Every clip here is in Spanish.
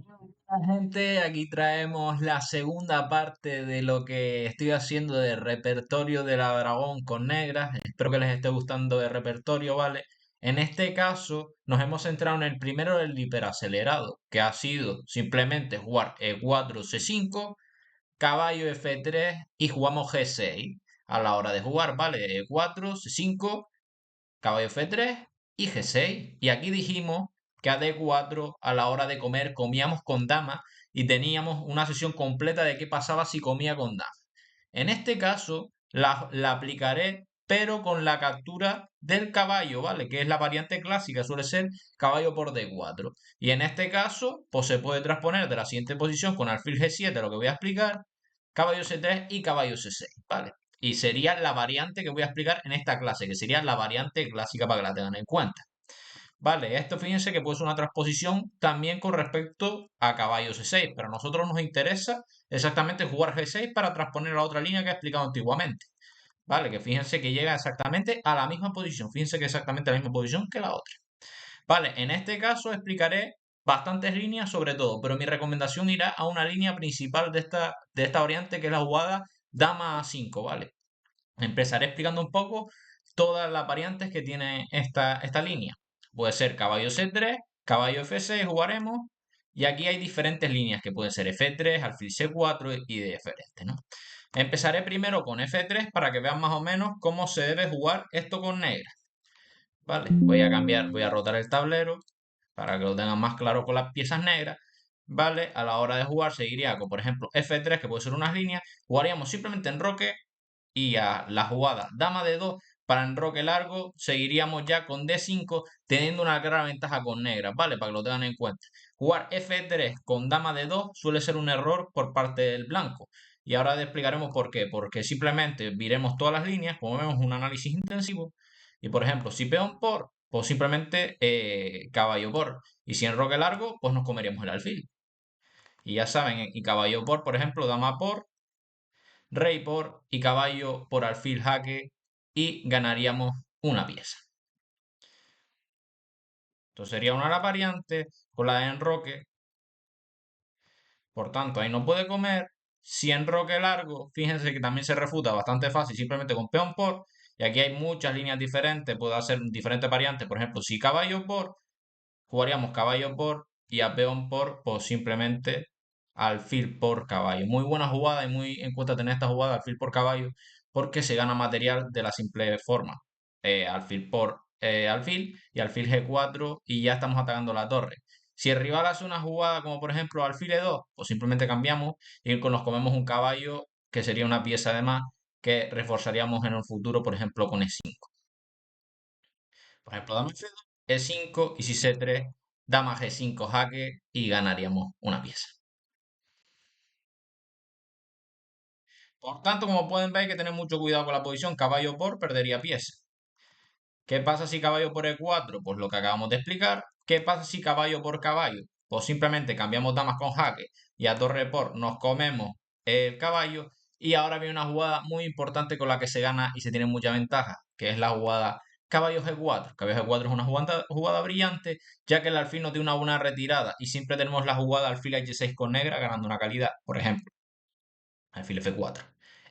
Hola, gente, aquí traemos la segunda parte de lo que estoy haciendo de repertorio de la Dragón con negras. Espero que les esté gustando el repertorio, ¿vale? En este caso nos hemos centrado en el primero del hiperacelerado, que ha sido simplemente jugar E4, C5, caballo F3 y jugamos G6 a la hora de jugar, ¿vale? E4, C5, caballo F3 y G6. Y aquí dijimos que a D4 a la hora de comer comíamos con dama y teníamos una sesión completa de qué pasaba si comía con dama. En este caso la aplicaré pero con la captura del caballo, ¿vale? Que es la variante clásica, suele ser caballo por D4. Y en este caso, pues se puede transponer de la siguiente posición con alfil G7, lo que voy a explicar, caballo C3 y caballo C6, ¿vale? Y sería la variante que voy a explicar en esta clase, que sería la variante clásica para que la tengan en cuenta. Vale, esto fíjense que puede ser una transposición también con respecto a caballo C6, pero a nosotros nos interesa exactamente jugar G6 para transponer a la otra línea que he explicado antiguamente. Vale, que fíjense que llega exactamente a la misma posición, fíjense que exactamente a la misma posición que la otra. Vale, en este caso explicaré bastantes líneas sobre todo, pero mi recomendación irá a una línea principal de esta variante que es la jugada dama a 5, ¿vale? Empezaré explicando un poco todas las variantes que tiene esta línea. Puede ser caballo C3, caballo F6, jugaremos. Y aquí hay diferentes líneas que pueden ser F3, alfil C4 y de diferentes, ¿no? Empezaré primero con F3 para que vean más o menos cómo se debe jugar esto con negra. ¿Vale? Voy a cambiar, voy a rotar el tablero para que lo tengan más claro con las piezas negras. ¿Vale? A la hora de jugar seguiría con, por ejemplo, F3, que puede ser unas líneas. Jugaríamos simplemente enroque y a la jugada dama de 2 para enroque largo seguiríamos ya con D5 teniendo una gran ventaja con negras, ¿vale? Para que lo tengan en cuenta. Jugar F3 con dama de 2 suele ser un error por parte del blanco. Y ahora te explicaremos por qué. Porque simplemente viremos todas las líneas, como vemos, un análisis intensivo. Y por ejemplo, si peón por, pues simplemente caballo por. Y si enroque largo, pues nos comeríamos el alfil. Y ya saben, y caballo por ejemplo, dama por, rey por y caballo por alfil jaque y ganaríamos una pieza. Entonces sería una la variante con la de enroque, por tanto ahí no puede comer. Si enroque largo, fíjense que también se refuta bastante fácil, simplemente con peón por, y aquí hay muchas líneas diferentes, puede hacer diferentes variantes, por ejemplo, si caballo por, jugaríamos caballo por y a peón por, pues simplemente alfil por caballo. Muy buena jugada y muy en cuenta tener esta jugada alfil por caballo porque se gana material de la simple forma. Alfil por alfil y alfil G4 y ya estamos atacando la torre. Si el rival hace una jugada como por ejemplo alfil E2, pues simplemente cambiamos y nos comemos un caballo que sería una pieza de más que reforzaríamos en el futuro, por ejemplo, con E5. Por ejemplo, dama F2, E5 y si C3, dama G5 jaque y ganaríamos una pieza. Por tanto, como pueden ver, hay que tener mucho cuidado con la posición. Caballo por perdería pieza. ¿Qué pasa si caballo por E4? Pues lo que acabamos de explicar. ¿Qué pasa si caballo por caballo? Pues simplemente cambiamos damas con jaque y a torre por nos comemos el caballo. Y ahora viene una jugada muy importante con la que se gana y se tiene mucha ventaja, que es la jugada caballo G4. Caballo G4 es una jugada brillante, ya que el alfil no tiene una buena retirada y siempre tenemos la jugada alfil H6 con negra ganando una calidad. Por ejemplo, alfil F4,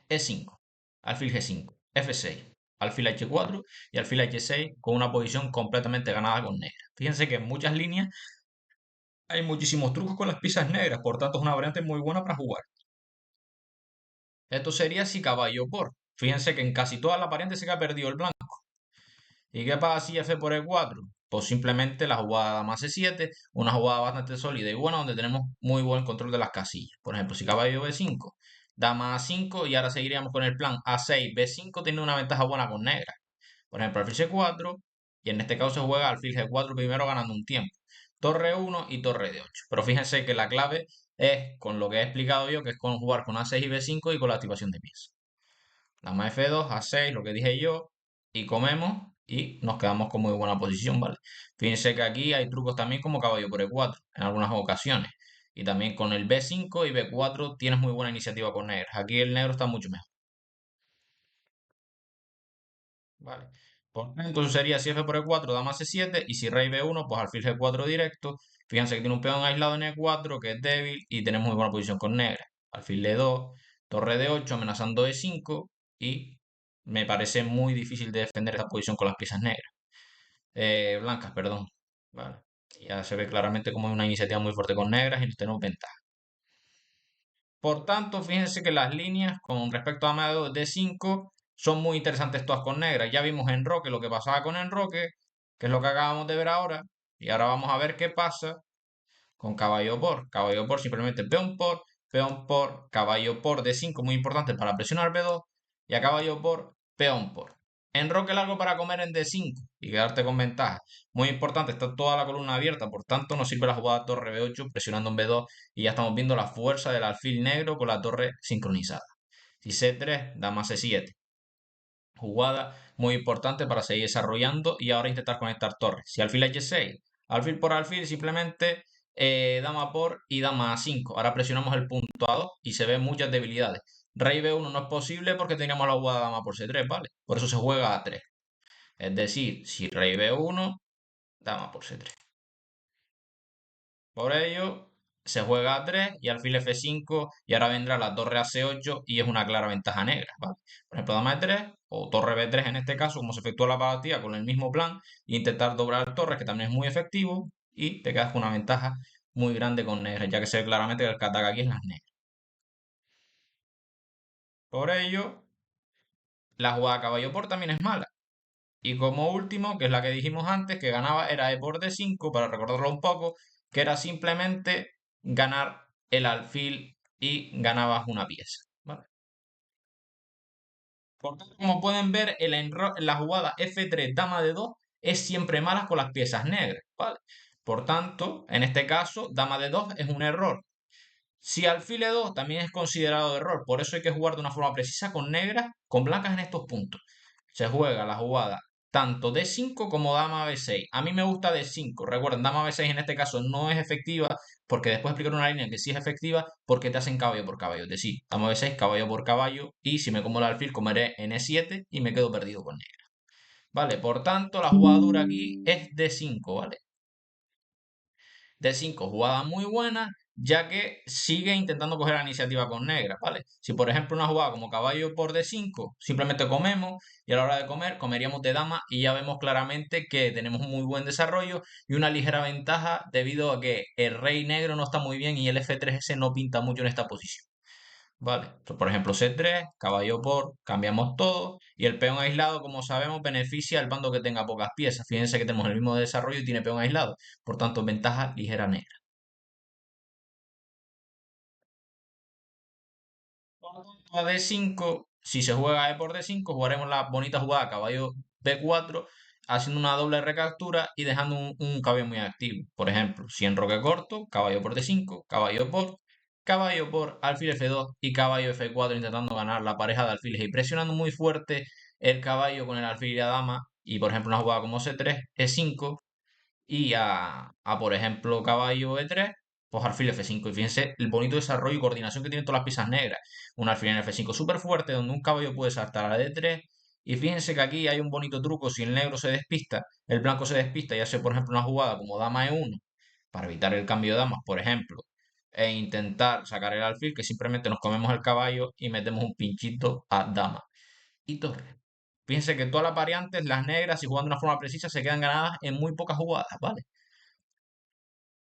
E5, alfil G5, F6, alfil H4 y alfil H6 con una posición completamente ganada con negra. Fíjense que en muchas líneas hay muchísimos trucos con las piezas negras, por tanto es una variante muy buena para jugar. Esto sería si caballo por. Fíjense que en casi todas las variantes se ha perdido el blanco. ¿Y qué pasa si F por E4? Pues simplemente la jugada dama C7, una jugada bastante sólida y buena donde tenemos muy buen control de las casillas. Por ejemplo, si caballo B5, dama A5 y ahora seguiríamos con el plan A6, B5 tiene una ventaja buena con negra. Por ejemplo, alfil C4 y en este caso se juega alfil G4 primero ganando un tiempo. Torre 1 y torre de 8. Pero fíjense que la clave es con lo que he explicado yo, que es con jugar con A6 y B5 y con la activación de piezas. Dama F2, A6, lo que dije yo, y comemos y nos quedamos con muy buena posición, ¿vale? Fíjense que aquí hay trucos también como caballo por E4 en algunas ocasiones. Y también con el B5 y B4 tienes muy buena iniciativa con negras. Aquí el negro está mucho mejor, ¿vale? Entonces sería si F por E4, dama C7 y si rey B1, pues alfil G4 directo Fíjense que tiene un peón aislado en E4 que es débil y tenemos muy buena posición con negra. Alfil D2, torre D8 amenazando E5 y me parece muy difícil de defender esta posición con las piezas negras. Blancas, perdón. Vale. Ya se ve claramente como es una iniciativa muy fuerte con negras y nos tenemos ventaja. Por tanto, fíjense que las líneas con respecto a Amado de 5 son muy interesantes todas con negras. Ya vimos en Roque lo que pasaba con Enroque, que es lo que acabamos de ver ahora. Y ahora vamos a ver qué pasa con caballo por. Caballo por simplemente peón por, caballo por D5, muy importante para presionar B2. Y a caballo por, peón por. Enroque largo para comer en D5 y quedarte con ventaja. Muy importante, está toda la columna abierta, por tanto nos sirve la jugada torre B8 presionando en B2 y ya estamos viendo la fuerza del alfil negro con la torre sincronizada. Si C3, dama C7. Jugada muy importante para seguir desarrollando y ahora intentar conectar torres. Si alfil H6, alfil por alfil, simplemente dama por y dama A5. Ahora presionamos el punto A2 y se ven muchas debilidades. Rey B1 no es posible porque teníamos la jugada dama por C3, ¿vale? Por eso se juega a 3. Es decir, si rey B1, dama por C3. Por ello, se juega a 3 y alfil F5 y ahora vendrá la torre a C8 y es una clara ventaja negra, ¿vale? Por ejemplo, dama E3 o torre B3 en este caso, como se efectúa la partida con el mismo plan, e intentar doblar torres, que también es muy efectivo, y te quedas con una ventaja muy grande con negras, ya que se ve claramente que el que ataca aquí es las negras. Por ello, la jugada caballo por también es mala. Y como último, que es la que dijimos antes, que ganaba era E por D5, para recordarlo un poco, que era simplemente ganar el alfil y ganabas una pieza. ¿Vale? Por tanto, como pueden ver, la jugada F3 dama de 2 es siempre mala con las piezas negras. ¿Vale? Por tanto, en este caso, dama de 2 es un error. Si alfil E2 también es considerado error, por eso hay que jugar de una forma precisa con negras, con blancas en estos puntos. Se juega la jugada tanto D5 como dama B6. A mí me gusta D5. Recuerden, dama B6 en este caso no es efectiva, porque después explicaré una línea que sí es efectiva, porque te hacen caballo por caballo. Es decir, dama B6, caballo por caballo, y si me como el alfil, comeré en E7 y me quedo perdido con negra. Vale, por tanto, la jugada dura aquí es D5, ¿vale? D5, jugada muy buena, ya que sigue intentando coger la iniciativa con negra, ¿vale? Si por ejemplo una jugada como caballo por D5, simplemente comemos y a la hora de comer comeríamos de dama y ya vemos claramente que tenemos un muy buen desarrollo y una ligera ventaja debido a que el rey negro no está muy bien y el F3S no pinta mucho en esta posición. Vale, entonces, por ejemplo, C3, caballo por, cambiamos todo y el peón aislado, como sabemos, beneficia al bando que tenga pocas piezas. Fíjense que tenemos el mismo desarrollo y tiene peón aislado, por tanto, ventaja ligera negra. Por tanto, a D5, si se juega E por D5, jugaremos la bonita jugada caballo B4, haciendo una doble recaptura y dejando un caballo muy activo. Por ejemplo, si en roque corto, caballo por D5, caballo por alfil F2 y caballo F4 intentando ganar la pareja de alfiles y presionando muy fuerte el caballo con el alfil y la dama. Y por ejemplo, una jugada como C3, E5 y por ejemplo, caballo E3, pues alfil F5. Y fíjense el bonito desarrollo y coordinación que tienen todas las piezas negras. Un alfil en F5 súper fuerte, donde un caballo puede saltar a la D3. Y fíjense que aquí hay un bonito truco. Si el negro se despista, el blanco se despista y hace, por ejemplo, una jugada como dama E1, para evitar el cambio de damas, por ejemplo, e intentar sacar el alfil, que simplemente nos comemos el caballo y metemos un pinchito a dama y torre. Fíjense que todas las variantes, las negras, si jugando de una forma precisa, se quedan ganadas en muy pocas jugadas, ¿vale?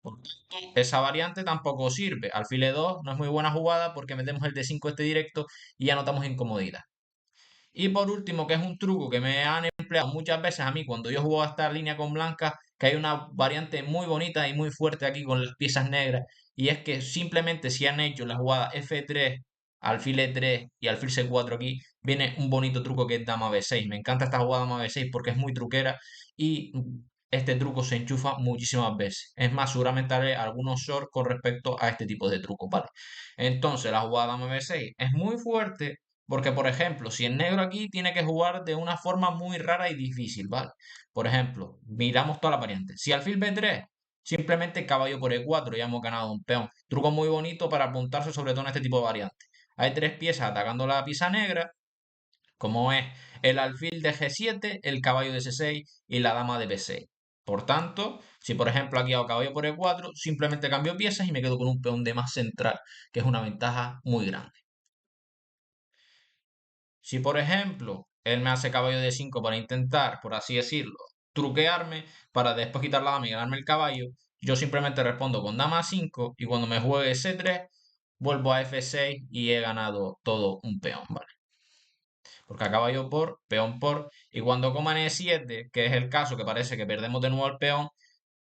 Por tanto, esa variante tampoco sirve. Alfil E2 no es muy buena jugada porque metemos el D5 este directo y ya notamos incomodidad. Y por último, que es un truco que me han empleado muchas veces a mí cuando yo juego a esta línea con blanca, que hay una variante muy bonita y muy fuerte aquí con las piezas negras, y es que simplemente si han hecho la jugada F3, alfil E3 y alfil C4 aquí, viene un bonito truco que es dama B6. Me encanta esta jugada dama B6 porque es muy truquera y este truco se enchufa muchísimas veces. Es más, seguramente haré algunos shorts con respecto a este tipo de trucos, ¿vale? Entonces, la jugada dama B6 es muy fuerte porque, por ejemplo, si el negro aquí tiene que jugar de una forma muy rara y difícil, ¿vale? Por ejemplo, miramos toda la variante. Si alfil B3, simplemente caballo por E4, ya hemos ganado un peón. Truco muy bonito para apuntarse sobre todo en este tipo de variantes. Hay tres piezas atacando la pieza negra, como es el alfil de G7, el caballo de C6 y la dama de B6. Por tanto, si por ejemplo aquí hago caballo por E4, simplemente cambio piezas y me quedo con un peón de más central, que es una ventaja muy grande. Si por ejemplo él me hace caballo de 5 para intentar, por así decirlo, truquearme para después quitar la dama y ganarme el caballo, yo simplemente respondo con dama a 5 y cuando me juegue C3 vuelvo a F6 y he ganado todo un peón, ¿vale? Porque a caballo por, peón por, y cuando coman E7, que es el caso que parece que perdemos de nuevo el peón,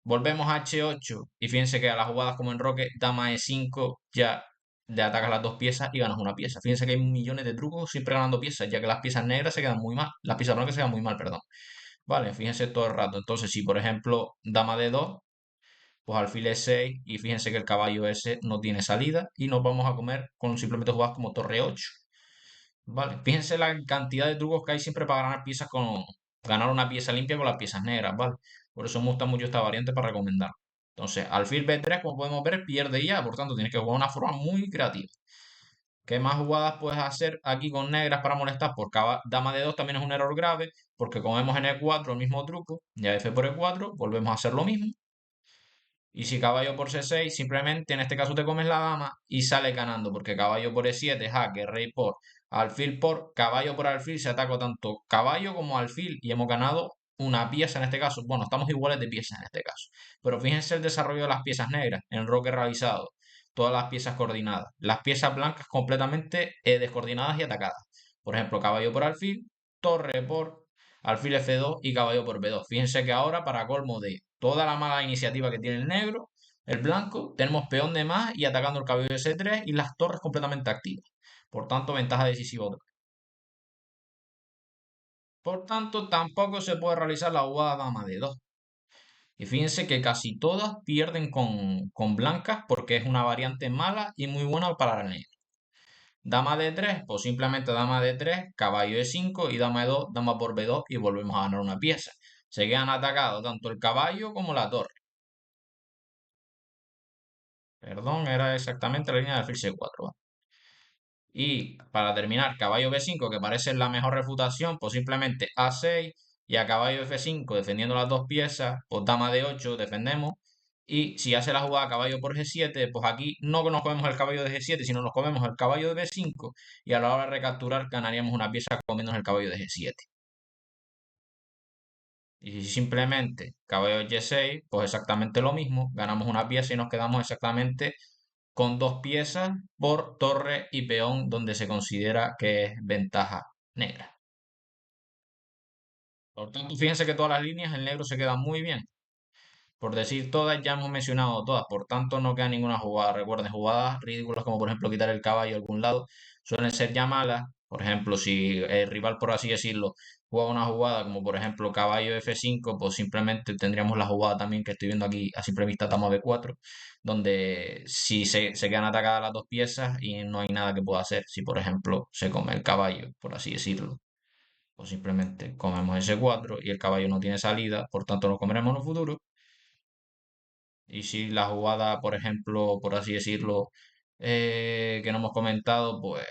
volvemos a H8 y fíjense que a las jugadas como en Roque, dama E5, ya le atacas las dos piezas y ganas una pieza. Fíjense que hay millones de trucos siempre ganando piezas, ya que las piezas negras se quedan muy mal, las piezas blancas se quedan muy mal, perdón. Vale, fíjense todo el rato. Entonces, si por ejemplo dama D2, pues alfil E6 y fíjense que el caballo ese no tiene salida y nos vamos a comer con simplemente jugadas como torre 8. Vale, fíjense la cantidad de trucos que hay siempre para ganar piezas con ganar una pieza limpia con las piezas negras, ¿vale? Por eso me gusta mucho esta variante para recomendar. Entonces, alfil B3, como podemos ver, pierde ya, por tanto, tienes que jugar de una forma muy creativa. ¿Qué más jugadas puedes hacer aquí con negras para molestar? Por dama de 2 también es un error grave, porque como vemos en E4 el mismo truco, ya F por E4, volvemos a hacer lo mismo. Y si caballo por C6, simplemente en este caso te comes la dama y sale ganando, porque caballo por E7, jaque, rey por, alfil por, caballo por alfil, se ataca tanto caballo como alfil y hemos ganado una pieza en este caso. Bueno, estamos iguales de piezas en este caso. Pero fíjense el desarrollo de las piezas negras en el roque realizado. Todas las piezas coordinadas. Las piezas blancas completamente descoordinadas y atacadas. Por ejemplo, caballo por alfil, torre por alfil F2 y caballo por B2. Fíjense que ahora, para colmo de toda la mala iniciativa que tiene el negro, el blanco, tenemos peón de más y atacando el caballo de C3 y las torres completamente activas. Por tanto, ventaja decisiva otra. Por tanto, tampoco se puede realizar la jugada dama de 2. Y fíjense que casi todas pierden con blancas porque es una variante mala y muy buena para el negro. Dama de 3, pues simplemente dama de 3, caballo de 5 y dama de 2, dama por B2 y volvemos a ganar una pieza. Se quedan atacados tanto el caballo como la torre. Perdón, era exactamente la línea de alfil C4. Y para terminar, caballo B5, que parece la mejor refutación, pues simplemente A6 y a caballo F5 defendiendo las dos piezas, pues dama D8 defendemos. Y si hace la jugada caballo por G7, pues aquí no nos comemos el caballo de G7, sino nos comemos el caballo de B5 y a la hora de recapturar ganaríamos una pieza comiéndonos el caballo de G7. Y si simplemente caballo G6, pues exactamente lo mismo, ganamos una pieza y nos quedamos exactamente con dos piezas por torre y peón donde se considera que es ventaja negra. Por tanto, fíjense que todas las líneas el negro se queda muy bien. Por decir todas, ya hemos mencionado todas, por tanto no queda ninguna jugada. Recuerden, jugadas ridículas como por ejemplo quitar el caballo a algún lado suelen ser ya malas. Por ejemplo, si el rival, por así decirlo, juega una jugada como por ejemplo caballo F5, pues simplemente tendríamos la jugada también que estoy viendo aquí a simple vista dama B4, donde si se quedan atacadas las dos piezas y no hay nada que pueda hacer. Si por ejemplo se come el caballo, por así decirlo, pues simplemente comemos S4 y el caballo no tiene salida, por tanto lo comeremos en un futuro. Y si la jugada, por ejemplo, por así decirlo, que no hemos comentado, pues,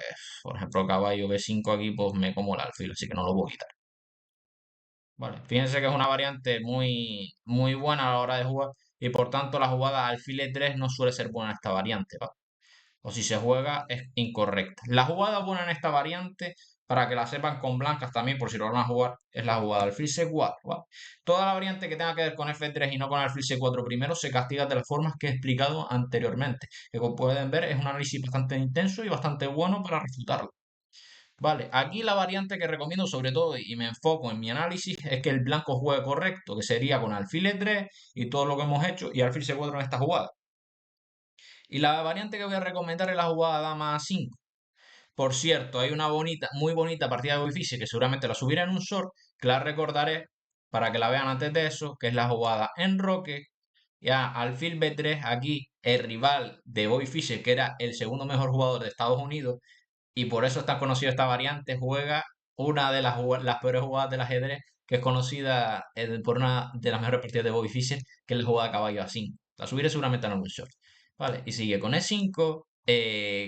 por ejemplo, caballo B5 aquí, pues me como el alfil, así que no lo voy a quitar. Vale, fíjense que es una variante muy, muy buena a la hora de jugar y por tanto la jugada alfil E3 no suele ser buena en esta variante, ¿va? O si se juega es incorrecta. La jugada buena en esta variante, para que la sepan con blancas también, por si lo van a jugar, es la jugada alfil C4, ¿vale? Toda la variante que tenga que ver con F3 y no con alfil C4 primero se castiga de las formas que he explicado anteriormente, que como pueden ver es un análisis bastante intenso y bastante bueno para refutarlo. Vale, aquí la variante que recomiendo sobre todo y me enfoco en mi análisis es que el blanco juegue correcto, que sería con alfil E3 y todo lo que hemos hecho y alfil C4 en esta jugada. Y la variante que voy a recomendar es la jugada dama A5. Por cierto, hay una bonita, muy bonita partida de Wi-Fi que seguramente la subiré en un short, que la recordaré para que la vean antes de eso, que es la jugada en Roque. Ya alfil B3, aquí el rival de Bobby Fischer, que era el segundo mejor jugador de Estados Unidos, y por eso está conocido esta variante, juega una de las peores jugadas del ajedrez, que es conocida por una de las mejores partidas de Bobby Fischer, que es la jugada caballo A5. La subiré seguramente en algún short. Vale, y sigue con E5,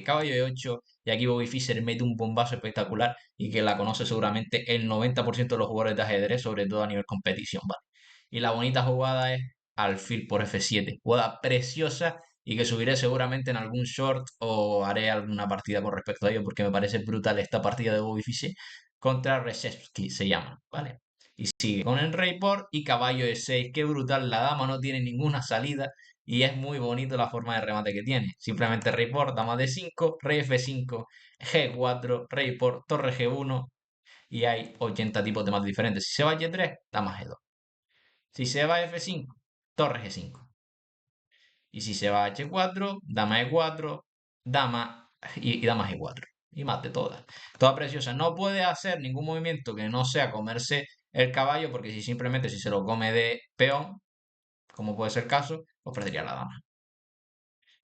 caballo E8, y aquí Bobby Fischer mete un bombazo espectacular y que la conoce seguramente el 90% de los jugadores de ajedrez, sobre todo a nivel competición, ¿vale? Y la bonita jugada es alfil por F7. Jugada preciosa y que subiré seguramente en algún short o haré alguna partida con respecto a ello porque me parece brutal esta partida de Bobby Fischer contra Rzepski, se llama, ¿vale? Y sigue con el rey por y caballo E6. Qué brutal, la dama no tiene ninguna salida y es muy bonito la forma de remate que tiene. Simplemente rey por, dama D5, rey F5, G4, rey por, torre G1 y hay 80 tipos de mates diferentes. Si se va a Y3, dama G2. Si se va a F5, torre G5. Y si se va a H4, dama E4, dama y dama G4. Y mate todas. Toda preciosa. No puede hacer ningún movimiento que no sea comerse el caballo, porque si simplemente si se lo come de peón, como puede ser el caso, pues perdería la dama.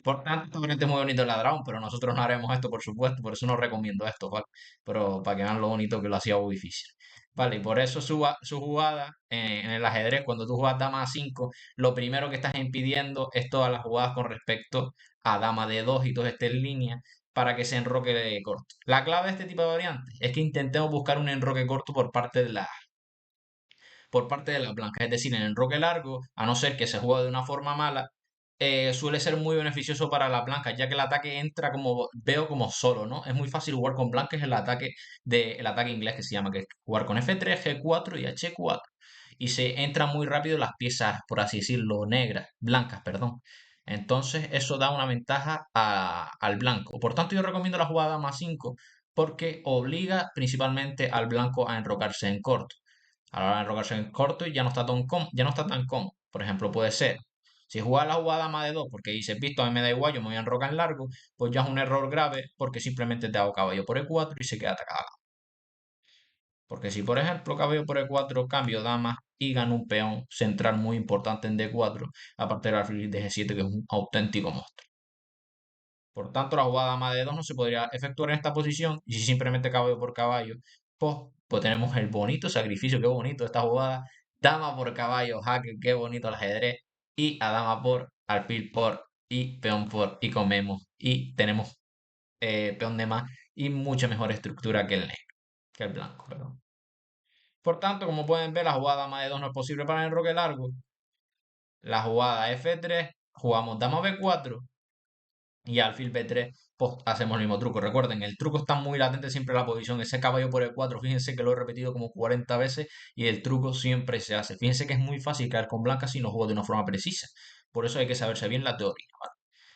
Por tanto, obviamente es muy bonito el ladrón, pero nosotros no haremos esto, por supuesto, por eso no recomiendo esto, ¿vale? Pero para que vean lo bonito que lo hacía muy difícil. Vale, y por eso su jugada en el ajedrez, cuando tú juegas dama A5, lo primero que estás impidiendo es todas las jugadas con respecto a dama D2 y todo esté en línea para que se enroque de corto. La clave de este tipo de variantes es que intentemos buscar un enroque corto por parte de la blanca. Es decir, en el enroque largo, a no ser que se juegue de una forma mala, suele ser muy beneficioso para la blanca, ya que el ataque entra como veo como solo, ¿no? Es muy fácil jugar con blancas el ataque inglés que se llama, que es jugar con F3, G4 y H4. Y se entran muy rápido las piezas, por así decirlo, negras, blancas, perdón. Entonces, eso da una ventaja al blanco. Por tanto, yo recomiendo la jugada más 5 porque obliga principalmente al blanco a enrocarse en corto. A la hora de enrocarse en corto y ya no está tan cómodo. Por ejemplo, puede ser, si juegas la jugada más de 2 porque dices, visto, a mí me da igual, yo me voy a enrocar en largo, pues ya es un error grave porque simplemente te hago caballo por E4 y se queda atacada. Porque si, por ejemplo, caballo por E4, cambio dama y gano un peón central muy importante en D4, aparte del alfil de G7, que es un auténtico monstruo. Por tanto, la jugada dama de 2 no se podría efectuar en esta posición y si simplemente caballo por caballo, pues tenemos el bonito sacrificio, qué bonito esta jugada, dama por caballo, jaque, qué bonito el ajedrez, y a dama por, alfil por, y peón por, y comemos, y tenemos peón de más, y mucha mejor estructura que el negro, que el blanco, perdón. Por tanto, como pueden ver, la jugada dama de 2 no es posible para el enroque largo, la jugada F3, jugamos dama B4, y alfil B3, pues hacemos el mismo truco. Recuerden, el truco está muy latente siempre en la posición. Ese caballo por E4, fíjense que lo he repetido como 40 veces y el truco siempre se hace. Fíjense que es muy fácil caer con blancas si no juego de una forma precisa. Por eso hay que saberse bien la teoría, ¿vale?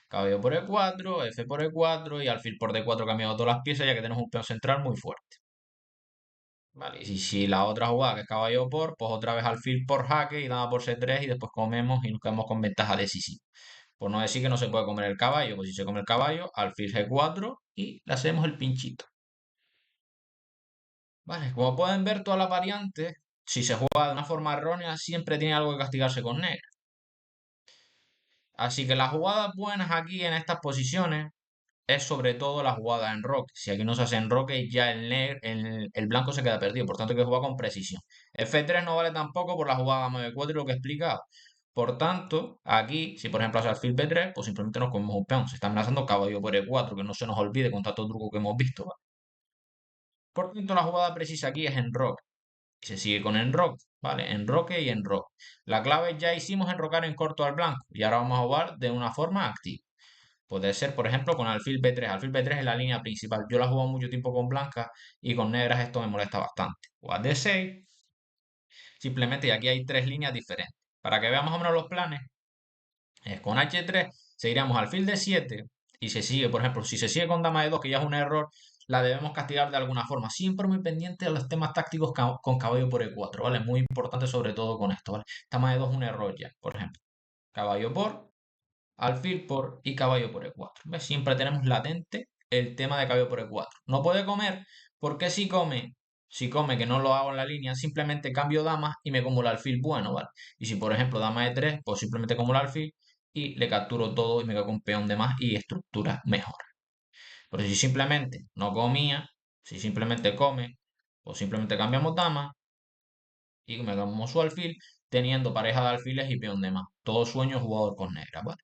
Caballo por E4, F por E4 y alfil por D4 cambiando todas las piezas ya que tenemos un peón central muy fuerte. Vale, y si la otra jugada que es caballo por, pues otra vez alfil por jaque y dama por C3 y después comemos y nos quedamos con ventaja decisiva. Por no decir que no se puede comer el caballo, pues si se come el caballo, alfil G4 y le hacemos el pinchito. Vale, como pueden ver, todas las variantes, si se juega de una forma errónea, siempre tiene algo que castigarse con negra. Así que las jugadas buenas aquí en estas posiciones es sobre todo la jugada en roque. Si aquí no se hace en roque, ya el blanco se queda perdido. Por tanto, hay que jugar con precisión. F3 no vale tampoco por la jugada M4 y lo que he explicado. Por tanto, aquí, si por ejemplo hace alfil B3, pues simplemente nos comemos un peón. Se está amenazando caballo por E4, que no se nos olvide con tanto truco que hemos visto, ¿vale? Por tanto, la jugada precisa aquí es en roque. Y se sigue con enroque, ¿vale? Enroque y enroque. La clave ya hicimos enrocar en corto al blanco. Y ahora vamos a jugar de una forma activa. Puede ser, por ejemplo, con alfil B3. Alfil B3 es la línea principal. Yo la he jugado mucho tiempo con blancas y con negras esto me molesta bastante. O a D6, simplemente, y aquí hay tres líneas diferentes. Para que veamos más o menos los planes, es con H3 seguiríamos alfil D7 y se sigue, por ejemplo, si se sigue con dama D2, que ya es un error, la debemos castigar de alguna forma. Siempre muy pendiente de los temas tácticos con caballo por E4, ¿vale? Muy importante sobre todo con esto, ¿vale? Dama D2 es un error ya, por ejemplo. Caballo por, alfil por y caballo por E4. ¿Ves? Siempre tenemos latente el tema de caballo por E4. No puede comer porque si come que no lo hago en la línea, simplemente cambio damas y me como el alfil bueno, ¿vale? Y si por ejemplo dama E3, pues simplemente como el alfil y le capturo todo y me quedo con peón de más y estructura mejor. Pero si simplemente no comía, si simplemente come, pues simplemente cambiamos dama y me como su alfil teniendo pareja de alfiles y peón de más. Todo sueño jugador con negra, ¿vale?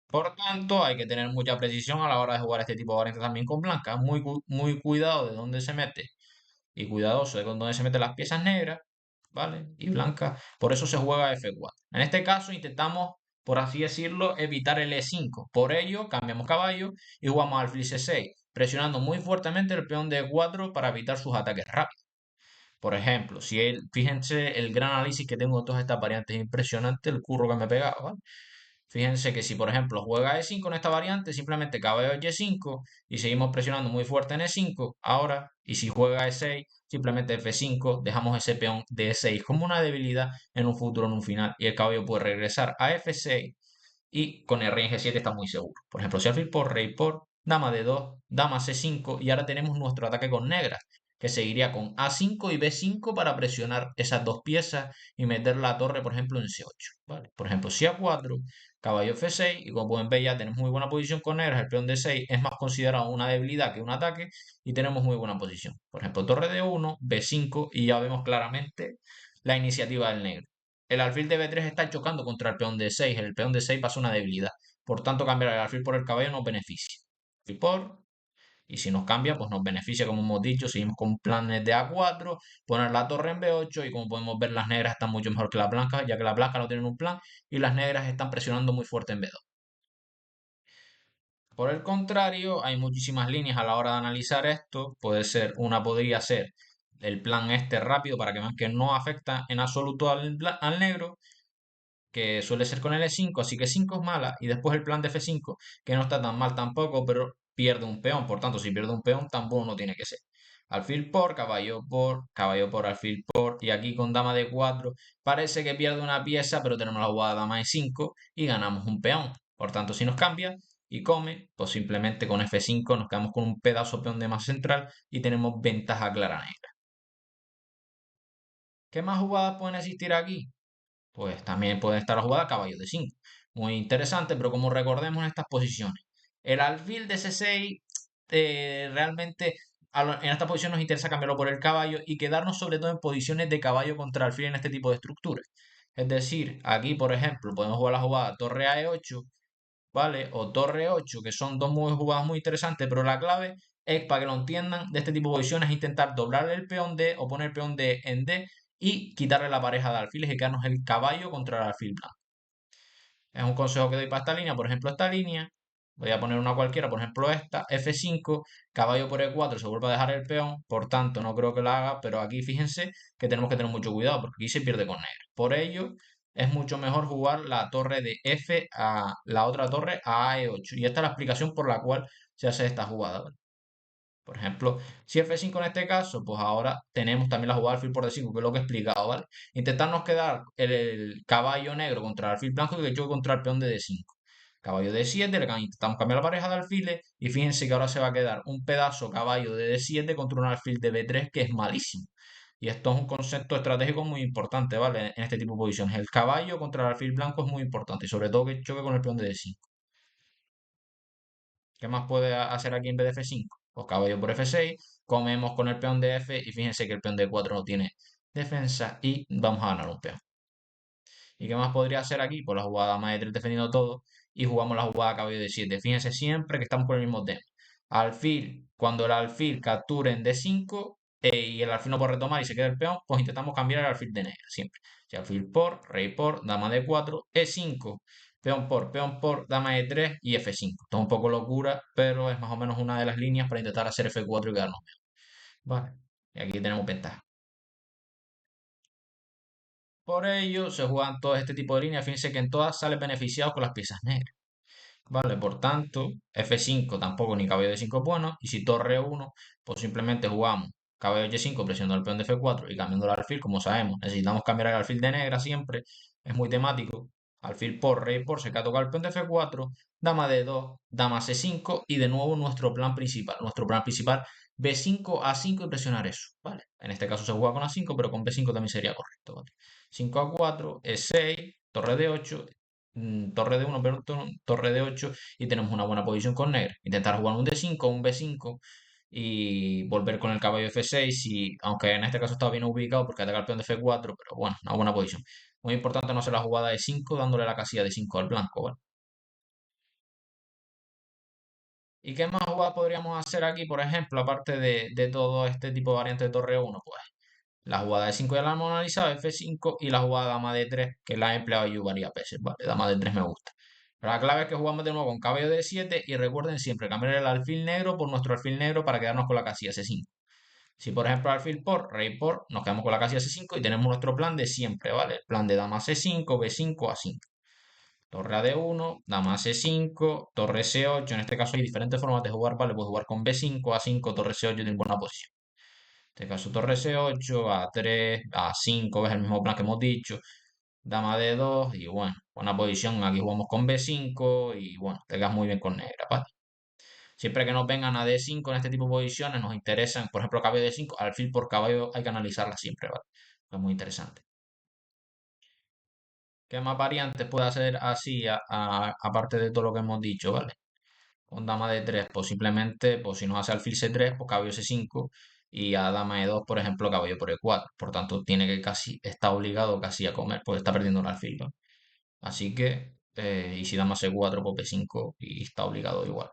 Por tanto, hay que tener mucha precisión a la hora de jugar este tipo de variantes también con blancas. Muy cuidado de dónde se mete y cuidadoso de con dónde se meten las piezas negras ¿vale? Y blanca, por eso se juega F4. En este caso intentamos, por así decirlo, evitar el E5. Por ello, cambiamos caballo y jugamos alfil C6, presionando muy fuertemente el peón de E4 para evitar sus ataques rápidos. Por ejemplo, fíjense el gran análisis que tengo de todas estas variantes, es impresionante el curro que me he pegado, ¿vale? Fíjense que si, por ejemplo, juega E5 en esta variante, simplemente caballo Y5 y seguimos presionando muy fuerte en E5 ahora, y si juega E6, simplemente F5, dejamos ese peón de E6 como una debilidad en un futuro, en un final, y el caballo puede regresar a F6 y con el rey en G7 está muy seguro. Por ejemplo, si alfil por, rey por, dama D2, dama C5 y ahora tenemos nuestro ataque con negras, que seguiría con A5 y B5 para presionar esas dos piezas y meter la torre, por ejemplo, en C8. ¿Vale? Por ejemplo, si A4, caballo F6 y como pueden ver ya tenemos muy buena posición con negras, el peón D6 es más considerado una debilidad que un ataque y tenemos muy buena posición. Por ejemplo, torre D1, B5 y ya vemos claramente la iniciativa del negro. El alfil de B3 está chocando contra el peón de 6. El peón de 6 pasa una debilidad. Por tanto, cambiar el alfil por el caballo nos beneficia. Alfil por, y si nos cambia, pues nos beneficia, como hemos dicho. Seguimos con planes de A4, poner la torre en B8 y como podemos ver, las negras están mucho mejor que las blancas, ya que las blancas no tienen un plan y las negras están presionando muy fuerte en B2. Por el contrario, hay muchísimas líneas a la hora de analizar esto. Podría ser el plan este rápido para que vean que no afecta en absoluto al negro, que suele ser con el E5, así que 5 es mala, y después el plan de F5, que no está tan mal tampoco, pero pierde un peón, por tanto, si pierde un peón, tampoco no tiene que ser. Alfil por, caballo por, alfil por, y aquí con dama de 4 parece que pierde una pieza, pero tenemos la jugada dama de 5 y ganamos un peón. Por tanto, si nos cambia y come, pues simplemente con F5 nos quedamos con un pedazo peón de más central y tenemos ventaja clara negra. ¿Qué más jugadas pueden existir aquí? Pues también puede estar la jugada caballo de 5. Muy interesante, pero como recordemos en estas posiciones, el alfil de C6 realmente en esta posición nos interesa cambiarlo por el caballo y quedarnos sobre todo en posiciones de caballo contra alfil en este tipo de estructuras. Es decir, aquí por ejemplo podemos jugar la jugada torre a E8, ¿vale? O torre 8, que son dos jugadas muy interesantes, pero la clave es, para que lo entiendan, de este tipo de posiciones, intentar doblar el peón D o poner el peón D en D y quitarle la pareja de alfiles y quedarnos el caballo contra el alfil blanco. Es un consejo que doy para esta línea, por ejemplo, esta línea. Voy a poner una cualquiera, por ejemplo esta, F5, caballo por E4, se vuelve a dejar el peón, por tanto no creo que lo haga, pero aquí fíjense que tenemos que tener mucho cuidado porque aquí se pierde con negra. Por ello, es mucho mejor jugar la torre de F a la otra torre a E8. Y esta es la explicación por la cual se hace esta jugada, ¿vale? Por ejemplo, si F5 en este caso, pues ahora tenemos también la jugada alfil por D5, que es lo que he explicado, ¿vale? Intentarnos quedar el caballo negro contra el alfil blanco y que choque contra el peón de D5. Caballo de D7, intentamos cambiar la pareja de alfiles y fíjense que ahora se va a quedar un pedazo caballo de D7 contra un alfil de B3 que es malísimo. Y esto es un concepto estratégico muy importante, ¿vale? En este tipo de posiciones. El caballo contra el alfil blanco es muy importante y sobre todo que choque con el peón de D5. ¿Qué más puede hacer aquí en vez de F5? Pues caballo por F6, comemos con el peón de F y fíjense que el peón de 4 no tiene defensa y vamos a ganar un peón. ¿Y qué más podría hacer aquí? Pues la jugada dama de 3 defendiendo todo y jugamos la jugada caballo de 7. Fíjense siempre que estamos con el mismo tema. Alfil, cuando el alfil capture en D5 y el alfil no puede retomar y se queda el peón, pues intentamos cambiar el alfil de negra siempre. Si alfil por, rey por, dama de 4, E5, peón por, dama de 3 y F5. Esto es un poco locura, pero es más o menos una de las líneas para intentar hacer F4 y quedarnos peón. Vale, y aquí tenemos ventaja. Por ello se juegan todo este tipo de líneas. Fíjense que en todas salen beneficiados con las piezas negras. Vale, por tanto, F5 tampoco ni caballo de 5 es bueno. Y si torre 1, pues simplemente jugamos caballo H5 presionando el peón de F4 y cambiando el alfil, como sabemos. Necesitamos cambiar el alfil de negra siempre. Es muy temático. Alfil por, rey por, se queda tocado el peón de F4, dama de 2, dama C5 y de nuevo nuestro plan principal. Nuestro plan principal B5, A5 y presionar eso. Vale, en este caso se juega con A5, pero con B5 también sería correcto. ¿Vale? 5 a 4, E6, torre de 8, torre de 1, perdón, torre de 8 y tenemos una buena posición con negra. Intentar jugar un D5, un B5 y volver con el caballo F6 y aunque en este caso está bien ubicado porque ataca el peón de F4, pero bueno, una buena posición. Muy importante no hacer la jugada de 5 dándole la casilla de 5 al blanco, ¿vale? ¿Y qué más jugadas podríamos hacer aquí, por ejemplo, aparte de todo este tipo de variantes de torre 1? Pues La jugada de 5 ya la hemos analizado, F5, y la jugada dama de 3 que la he empleado yo varias veces, ¿vale? Dama de 3 me gusta. Pero la clave es que jugamos de nuevo con caballo de 7 y recuerden siempre cambiar el alfil negro por nuestro alfil negro para quedarnos con la casilla C5. Si por ejemplo alfil por, rey por, nos quedamos con la casilla C5 y tenemos nuestro plan de siempre, ¿vale? El plan de dama C5, B5, A5. Torre a D1, dama a C5, torre C8. En este caso hay diferentes formas de jugar, ¿vale? Puedes jugar con B5, A5, torre C8 en buena posición. En este caso torre C8, A3, A5, ves el mismo plan que hemos dicho. Dama D2 y bueno, buena posición. Aquí jugamos con B5 y bueno, te quedas muy bien con negra, ¿vale? Siempre que nos vengan a D5 en este tipo de posiciones, nos interesan, por ejemplo, caballo D5, alfil por caballo hay que analizarla siempre, ¿vale? Es muy interesante. ¿Qué más variantes puede hacer así, aparte de todo lo que hemos dicho, ¿vale? Con dama de 3 pues simplemente, pues si nos hace alfil C3, pues caballo C5 y a dama de 2 por ejemplo, caballo por E4. Por tanto, tiene que casi, está obligado casi a comer, pues está perdiendo un alfil, ¿no? Así que, y si dama C4, pues B5 y está obligado igual.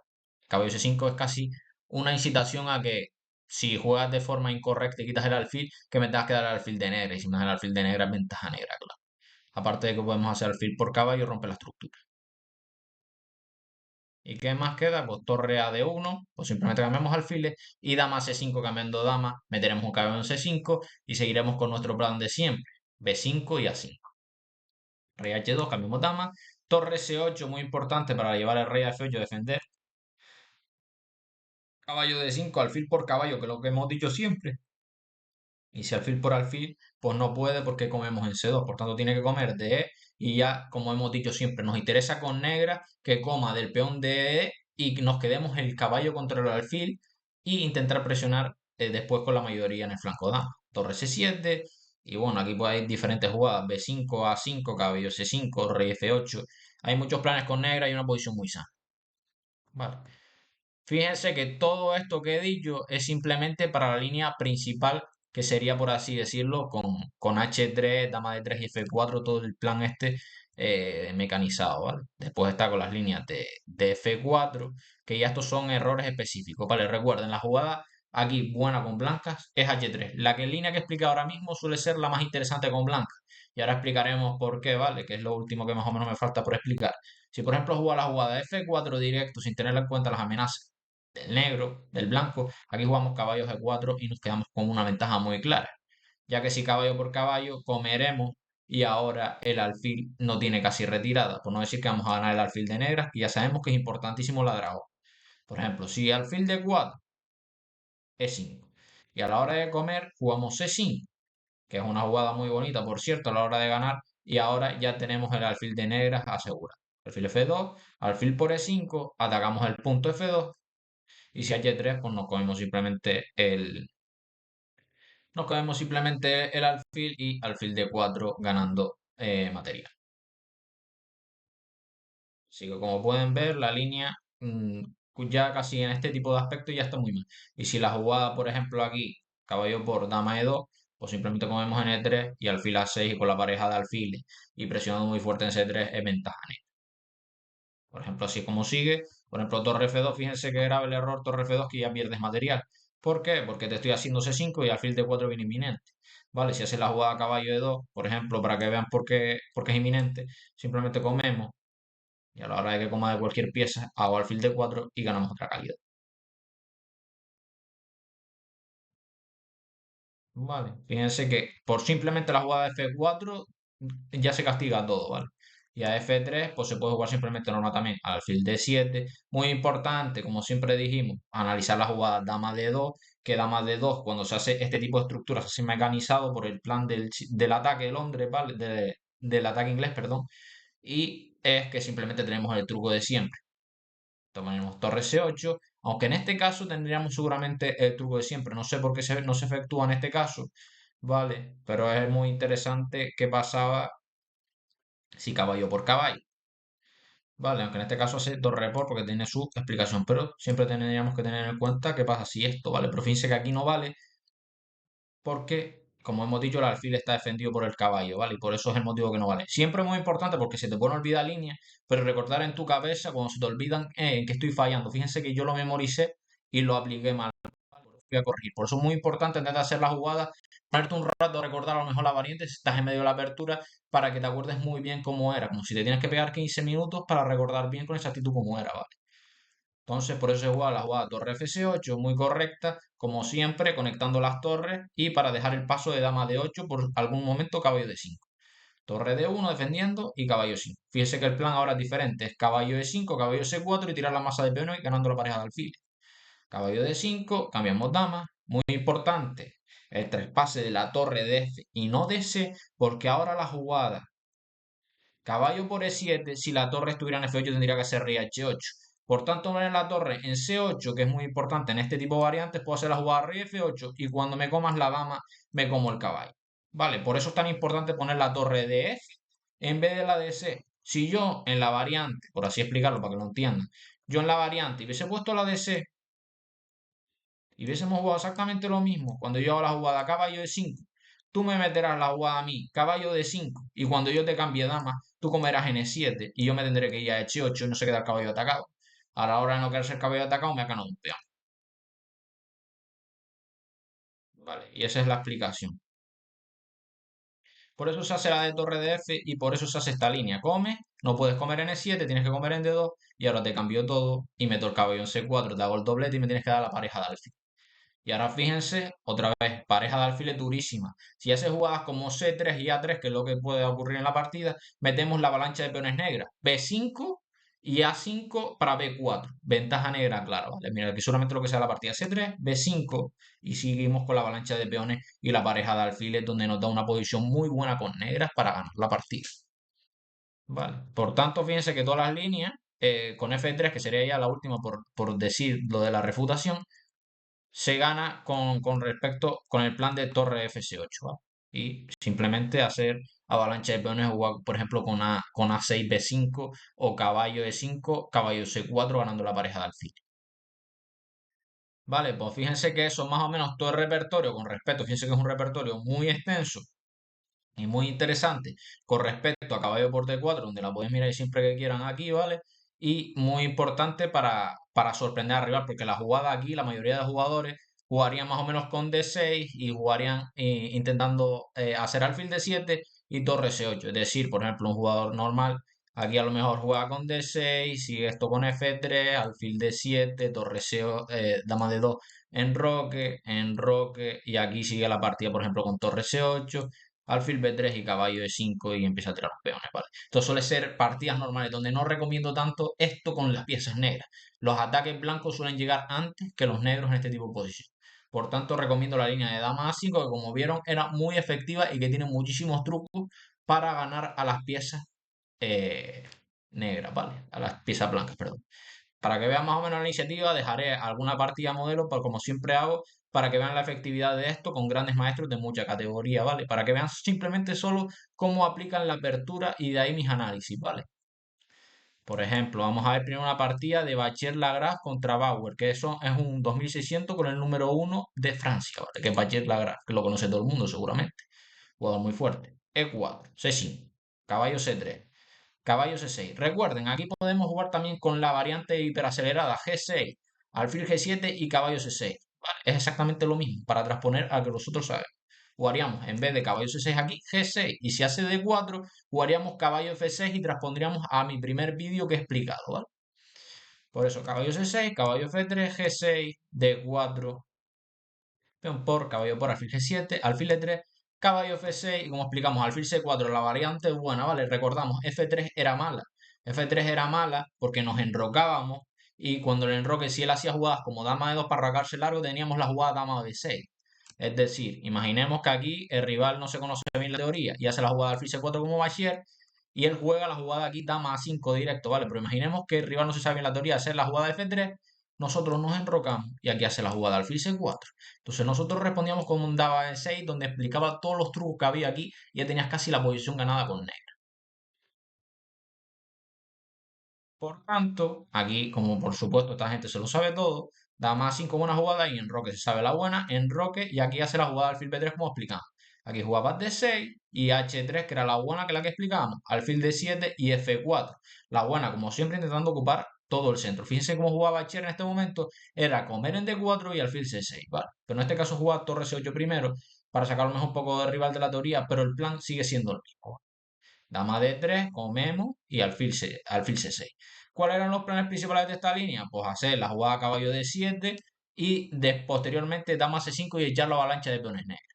Caballo C5 es casi una incitación a que si juegas de forma incorrecta y quitas el alfil, que me tengas que dar el alfil de negra. Y si me das el alfil de negra, es ventaja negra, claro. Aparte de que podemos hacer alfil por caballo, rompe la estructura. ¿Y qué más queda? Pues torre a D1, pues simplemente cambiamos alfiles y dama C5 cambiando dama, meteremos un caballo en C5 y seguiremos con nuestro plan de siempre, B5 y A5. Rey H2, cambiamos dama, torre C8, muy importante para llevar el rey a F8 defender. Caballo D5, alfil por caballo, que es lo que hemos dicho siempre. Y si alfil por alfil, pues no puede porque comemos en C2. Por tanto, tiene que comer de E. Y ya, como hemos dicho siempre, nos interesa con negra que coma del peón de E y que nos quedemos el caballo contra el alfil y intentar presionar después con la mayoría en el flanco dama. Torre C7. Y bueno, aquí pues hay diferentes jugadas. B5, A5, caballo C5, rey F8. Hay muchos planes con negra y una posición muy sana. Vale. Fíjense que todo esto que he dicho es simplemente para la línea principal, que sería, por así decirlo, con H3, dama de 3 y F4, todo el plan este mecanizado, ¿vale? Después está con las líneas de F4, que ya estos son errores específicos, ¿vale? Recuerden, la jugada aquí buena con blancas es H3. La que línea que explica ahora mismo suele ser la más interesante con blancas. Y ahora explicaremos por qué, ¿vale? Que es lo último que más o menos me falta por explicar. Si por ejemplo juega la jugada F4 directo sin tener en cuenta las amenazas del negro, del blanco. Aquí jugamos caballo G4 y nos quedamos con una ventaja muy clara, ya que si caballo por caballo comeremos y ahora el alfil no tiene casi retirada, por no decir que vamos a ganar el alfil de negras, y ya sabemos que es importantísimo la dragón. Por ejemplo, si alfil de 4 es 5 y a la hora de comer jugamos C5, que es una jugada muy bonita, por cierto, a la hora de ganar, y ahora ya tenemos el alfil de negras asegurado. Alfil F2, alfil por E5, atacamos el punto F2 y si H3, pues nos comemos simplemente el alfil y alfil de 4 ganando material. Así que como pueden ver, la línea ya casi en este tipo de aspectos ya está muy mal. Y si la jugada, por ejemplo, aquí, caballo por dama E2, pues simplemente comemos en E3 y alfil A6 y con la pareja de alfiles y presionando muy fuerte en C3 es ventaja negra. Por ejemplo, así como sigue. Por ejemplo, torre F2, fíjense que grave el error torre F2 que ya pierdes material. ¿Por qué? Porque te estoy haciendo C5 y alfil de 4 viene inminente. ¿Vale? Si haces la jugada caballo de 2, por ejemplo, para que vean por qué es inminente, simplemente comemos y a la hora de que coma de cualquier pieza, hago alfil de 4 y ganamos otra calidad. ¿Vale? Fíjense que por simplemente la jugada de F4 ya se castiga todo, ¿vale? Y a F3 pues se puede jugar simplemente normal también. Alfil D7, muy importante, como siempre dijimos, analizar la jugada dama D2, que dama D2 cuando se hace este tipo de estructuras se hace mecanizado por el plan del ataque de Londres, ¿vale? Del ataque inglés, perdón. Y es que simplemente tenemos el truco de siempre. Tomaremos torre C8, aunque en este caso tendríamos seguramente el truco de siempre. No sé por qué no se efectúa en este caso, ¿vale? Pero es muy interesante qué pasaba si caballo por caballo, ¿vale? Aunque en este caso hace torre por porque tiene su explicación, pero siempre tendríamos que tener en cuenta qué pasa si esto, ¿vale? Pero fíjense que aquí no vale porque, como hemos dicho, el alfil está defendido por el caballo, ¿vale? Y por eso es el motivo que no vale. Siempre es muy importante porque se te pueden olvidar líneas, pero recordar en tu cabeza cuando se te olvidan que estoy fallando. Fíjense que yo lo memoricé y lo apliqué mal. voy a corregir. Por eso es muy importante antes de hacer la jugada, ponerte un rato a recordar a lo mejor la variante si estás en medio de la apertura para que te acuerdes muy bien cómo era, como si te tienes que pegar 15 minutos para recordar bien con exactitud cómo era, ¿vale? Entonces, por eso se juega la jugada torre F8, muy correcta, como siempre, conectando las torres y para dejar el paso de dama de 8 por algún momento caballo de 5. Torre de 1 defendiendo y caballo 5. Fíjese que el plan ahora es diferente, es caballo de 5, caballo C4 y tirar la masa de peones y ganando la pareja de alfil. Caballo de 5, cambiamos dama, muy importante, el traspase de la torre de F y no de C, porque ahora la jugada caballo por E7, si la torre estuviera en F8 tendría que ser rey H8. Por tanto, poner la torre en C8, que es muy importante en este tipo de variantes, puedo hacer la jugada rey F8 y cuando me comas la dama, me como el caballo. Vale, por eso es tan importante poner la torre de F en vez de la de C. Si yo en la variante, por así explicarlo para que lo entiendan, yo en la variante hubiese puesto la de C y hubiésemos jugado exactamente lo mismo, cuando yo hago la jugada caballo de 5, tú me meterás la jugada a mí, caballo de 5, y cuando yo te cambie dama, tú comerás en E7 y yo me tendré que ir a H8 y no se queda el caballo atacado. A la hora de no querer ser caballo atacado, me ha ganado un peón. Vale, y esa es la explicación. Por eso se hace la de torre de F y por eso se hace esta línea. Come, no puedes comer en E7, tienes que comer en D2 y ahora te cambio todo y meto el caballo en C4, te hago el doblete y me tienes que dar la pareja de alfil. Y ahora fíjense, otra vez, pareja de alfiles durísima. Si hace jugadas como C3 y A3, que es lo que puede ocurrir en la partida, metemos la avalancha de peones negras. B5 y A5 para B4. Ventaja negra, claro, ¿vale? Mira, aquí solamente lo que sea la partida C3, B5 y seguimos con la avalancha de peones y la pareja de alfiles donde nos da una posición muy buena con negras para ganar la partida. Vale. Por tanto, fíjense que todas las líneas, con F3, que sería ya la última por decir lo de la refutación, se gana con respecto con el plan de torre FC8, ¿vale? Y simplemente hacer avalancha de peones, jugar, por ejemplo, con A6, B5 o caballo E5, caballo C4 ganando la pareja de alfil. Vale, pues fíjense que eso más o menos todo el repertorio con respecto, fíjense que es un repertorio muy extenso y muy interesante con respecto a caballo por D4, donde la podéis mirar siempre que quieran aquí, ¿vale? Y muy importante para sorprender al rival, porque la jugada aquí, la mayoría de jugadores jugarían más o menos con D6 y jugarían intentando hacer alfil D7 y torre C8. Es decir, por ejemplo, un jugador normal aquí a lo mejor juega con D6, sigue esto con F3, alfil D7, torre C8, dama D2, enroque, y aquí sigue la partida, por ejemplo, con torre C8 alfil B3 y caballo E5 y empieza a tirar los peones, ¿vale? Esto suele ser partidas normales donde no recomiendo tanto esto con las piezas negras. Los ataques blancos suelen llegar antes que los negros en este tipo de posición. Por tanto, recomiendo la línea de dama A5 que como vieron era muy efectiva y que tiene muchísimos trucos para ganar a las piezas eh, negras, ¿vale? A las piezas blancas, perdón. Para que vean más o menos la iniciativa, dejaré alguna partida modelo, como siempre hago, para que vean la efectividad de esto con grandes maestros de mucha categoría, ¿vale? Para que vean simplemente solo cómo aplican la apertura y de ahí mis análisis, ¿vale? Por ejemplo, vamos a ver primero una partida de Bachir Lagras contra Bauer, que eso es un 2600 con el número 1 de Francia, ¿vale? Que es Bachir Lagras, que lo conoce todo el mundo seguramente. Jugador muy fuerte. E4, C5, caballo C3. Caballo C6. Recuerden, aquí podemos jugar también con la variante hiperacelerada G6, alfil G7 y caballo C6. ¿Vale? Es exactamente lo mismo para transponer a que nosotros sabemos. Jugaríamos en vez de caballo C6 aquí G6 y si hace D4 jugaríamos caballo F6 y transpondríamos a mi primer vídeo que he explicado, ¿vale? Por eso caballo C6, caballo F3, G6, D4, peón por, caballo por, alfil G7, alfil E3, caballo F6 y como explicamos, alfil C4, la variante es buena, ¿vale? Recordamos, F3 era mala. F3 era mala porque nos enrocábamos y cuando el enroque, si él hacía jugadas como dama de 2 para arrancarse largo, teníamos la jugada dama de 6. Es decir, imaginemos que aquí el rival no se conoce bien la teoría y hace la jugada alfil C4 como Bachir y él juega la jugada aquí dama A5 directo, ¿vale? Pero imaginemos que el rival no se sabe bien la teoría, hacer la jugada F3, nosotros nos enrocamos y aquí hace la jugada alfil C4. Entonces nosotros respondíamos con un dama E6 donde explicaba todos los trucos que había aquí y ya tenías casi la posición ganada con negro. Por tanto, aquí, como por supuesto esta gente se lo sabe todo, dama A5 buena jugada y enroque se sabe la buena, enroque y aquí hace la jugada alfil B3 como explicamos. Aquí jugaba D6 y H3 que era la buena que la que explicábamos, alfil D7 y F4. La buena, como siempre, intentando ocupar todo el centro. Fíjense cómo jugaba Cher en este momento, era comer en D4 y alfil C6, ¿vale? Pero en este caso jugaba torre C8 primero para sacar un poco de rival de la teoría, pero el plan sigue siendo el mismo. Dama D3, comemos y alfil C6. ¿Cuáles eran los planes principales de esta línea? Pues hacer la jugada caballo D7 y posteriormente dama C5 y echar la avalancha de peones negros.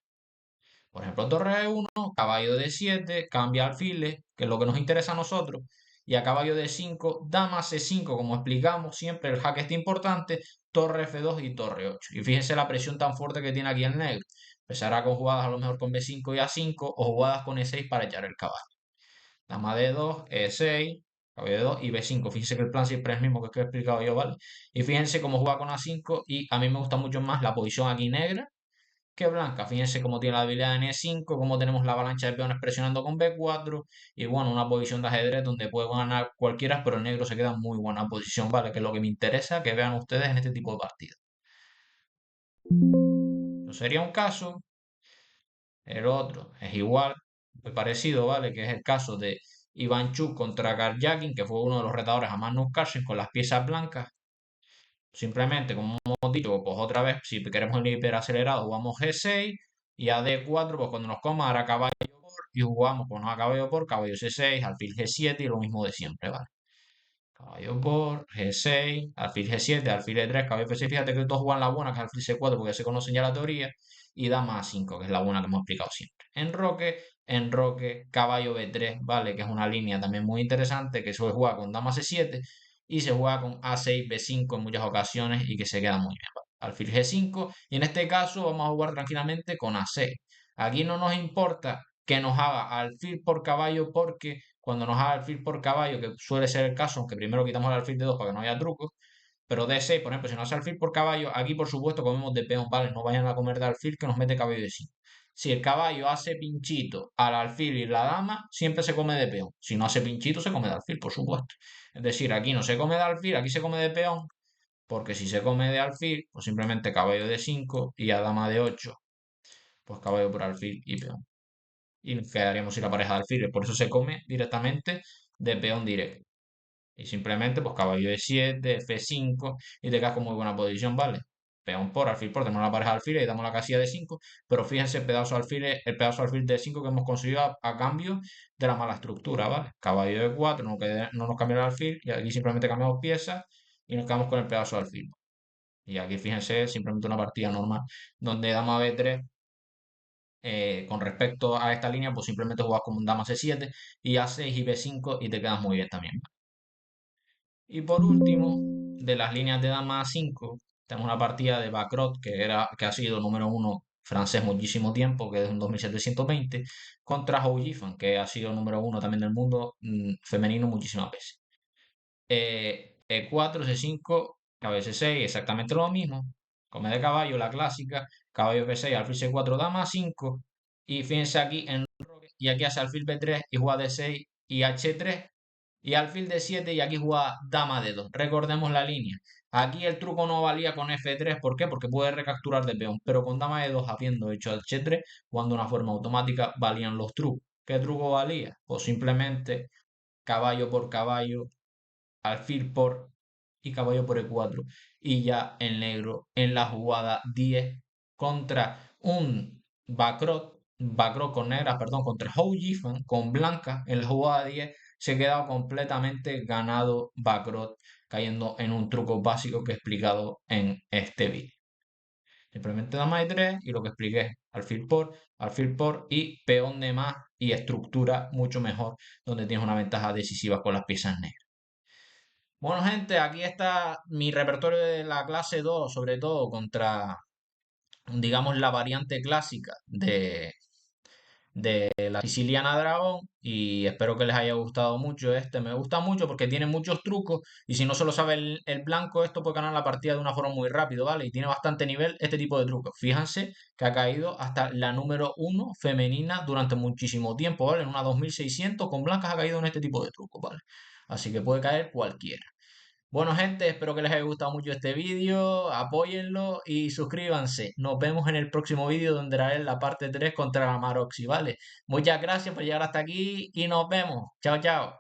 Por ejemplo, torre E1, caballo D7, cambia alfiles, que es lo que nos interesa a nosotros, y a caballo D5, dama C5, como explicamos siempre, el jaque está importante, torre F2 y torre 8. Y fíjense la presión tan fuerte que tiene aquí el negro. Empezará con jugadas a lo mejor con B5 y A5 o jugadas con E6 para echar el caballo. Dama D2, E6, caballo D2 y B5. Fíjense que el plan siempre es el mismo que he explicado yo, ¿vale? Y fíjense cómo juega con A5 y a mí me gusta mucho más la posición aquí negra que blanca. Fíjense cómo tiene la habilidad en E5, cómo tenemos la avalancha de peones presionando con B4 y bueno, una posición de ajedrez donde puede ganar cualquiera, pero el negro se queda en muy buena posición, ¿vale? Que es lo que me interesa que vean ustedes en este tipo de partidas. Eso sería un caso. El otro es igual, muy parecido, ¿vale? Que es el caso de Ivanchuk contra Karjakin, que fue uno de los retadores a Magnus Carlsen con las piezas blancas. Simplemente, como hemos dicho, pues otra vez, si queremos ir hiperacelerado, jugamos G6 y a D4, pues cuando nos coma hará caballo por y jugamos, pues no a caballo por, caballo C6, alfil G7 y lo mismo de siempre, ¿vale? Caballo por G6, alfil G7, alfil E3, caballo F6. Fíjate que todos juegan la buena, que es alfil C4, porque se conocen ya la teoría, y dama A5, que es la buena que hemos explicado siempre. Enroque, caballo B3, ¿vale? Que es una línea también muy interesante, que suele jugar con dama C7 y se juega con A6, B5 en muchas ocasiones y que se queda muy bien, ¿vale? Alfil G5, y en este caso vamos a jugar tranquilamente con A6. Aquí no nos importa que nos haga alfil por caballo porque cuando nos haga alfil por caballo, que suele ser el caso, aunque primero quitamos el alfil de 2 para que no haya trucos, pero D6, por ejemplo, si nos hace alfil por caballo, aquí por supuesto comemos de peón, ¿vale? No vayan a comer de alfil que nos mete caballo de 5. Si el caballo hace pinchito al alfil y la dama, siempre se come de peón. Si no hace pinchito, se come de alfil, por supuesto. Es decir, aquí no se come de alfil, aquí se come de peón, porque si se come de alfil, pues simplemente caballo de 5 y a dama de 8, pues caballo por alfil y peón y nos quedaríamos sin la pareja de alfiles. Por eso se come directamente de peón directo. Y simplemente, pues caballo de 7, F5 y te quedas con muy buena posición, ¿vale? Peón por, alfil por, tenemos la pareja de alfiles y damos la casilla de 5, pero fíjense el pedazo de alfil de 5 que hemos conseguido a cambio de la mala estructura, ¿vale? Caballo de 4, no nos cambia el alfil y aquí simplemente cambiamos piezas y nos quedamos con el pedazo de alfil. Y aquí fíjense, simplemente una partida normal donde dama B3 con respecto a esta línea, pues simplemente juegas como un dama C7 y A6 y B5 y te quedas muy bien también. Y por último, de las líneas de dama A5, tenemos una partida de Bacrot, que ha sido número uno francés muchísimo tiempo, que es un 2720, contra Hou Yifan, que ha sido número uno también del mundo femenino muchísimas veces. E4, C5, caballo C6, exactamente lo mismo. Come de caballo, la clásica. Caballo F6, alfil C4, dama 5. Y fíjense aquí en y aquí hace alfil B3 y juega D6 y H3 y alfil D7 y aquí juega dama D2. Recordemos la línea. Aquí el truco no valía con F3, ¿por qué? Porque puede recapturar de peón, pero con dama D2 habiendo hecho H3, jugando de una forma automática, valían los trucos. ¿Qué truco valía? Pues simplemente caballo por caballo, alfil por y caballo por E4. Y ya el negro en la jugada 10 contra un Bacrot con negra, perdón, contra Hou Yifan con blanca en la jugada 10 se queda completamente ganado Bacrot cayendo en un truco básico que he explicado en este vídeo. Simplemente dama de 3 y lo que expliqué, alfil por y peón de más y estructura mucho mejor donde tienes una ventaja decisiva con las piezas negras. Bueno, gente, aquí está mi repertorio de la clase 2, sobre todo contra, digamos, la variante clásica de la siciliana dragón y espero que les haya gustado mucho este. Me gusta mucho porque tiene muchos trucos y si no se lo sabe el blanco, esto puede ganar la partida de una forma muy rápido, ¿vale? Y tiene bastante nivel este tipo de trucos. Fíjense que ha caído hasta la número 1 femenina durante muchísimo tiempo, ¿vale? En una 2600 con blancas ha caído en este tipo de trucos, ¿vale? Así que puede caer cualquiera. Bueno, gente, espero que les haya gustado mucho este vídeo, apóyenlo y suscríbanse. Nos vemos en el próximo vídeo donde haré la parte 3 contra la Maroxy, ¿vale? Muchas gracias por llegar hasta aquí y nos vemos. Chao, chao.